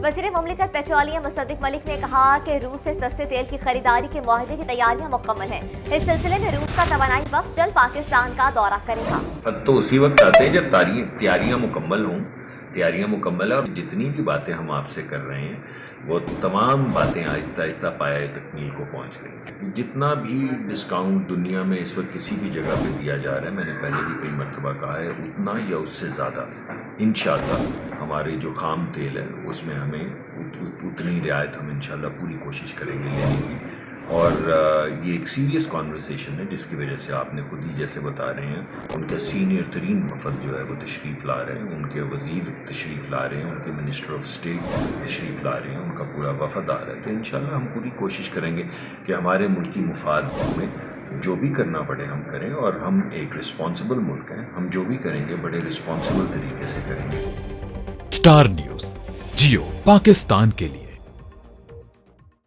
वज़ीर मुमलिकत पेट्रोलियम मुसद्दिक मलिक ने कहा कि रूस से सस्ते तेल की खरीदारी के मुआहदे की तैयारियां मुकम्मल हैं। इस सिलसिले में रूस का तवानाई वक्त जल्द पाकिस्तान का दौरा करेगा। तो उसी वक्त आते हैं जब तैयारियां मुकम्मल हों। तैयारियां मुकम्मल है और जितनी भी बातें हम आपसे कर रहे हैं वो तमाम बातें आहिस्ता आहिस्ता पाया तकमील को पहुंच रही हैं। जितना भी डिस्काउंट दुनिया में इस वक्त किसी भी जगह पे दिया जा रहा है, मैंने पहले भी कई मरतबा कहा है, उतना या उससे ज़्यादा इंशाअल्लाह हमारे जो खाम तेल है उसमें हमें उतनी रियायत हम इंशाअल्लाह पूरी कोशिश करेंगे लेने की। और ये एक सीरियस कॉन्वर्सेशन है जिसकी वजह से आपने खुद ही जैसे बता रहे हैं, उनका सीनियर तरीन वफद जो है वो तशरीफ़ ला रहे हैं, उनके वज़ीर तशरीफ़ ला रहे हैं, उनके मिनिस्टर ऑफ स्टेट तशरीफ़ ला रहे हैं, उनका पूरा वफद आ रहा है। तो इंशाअल्लाह हम पूरी कोशिश करेंगे कि हमारे मुल्की मुफाद में जो भी करना पड़े हम करें, और हम एक रिस्पॉन्सिबल मुल्क हैं, हम जो भी करेंगे बड़े रिस्पॉन्सिबल तरीके से करेंगे। स्टार न्यूज़, जियो पाकिस्तान के लिए।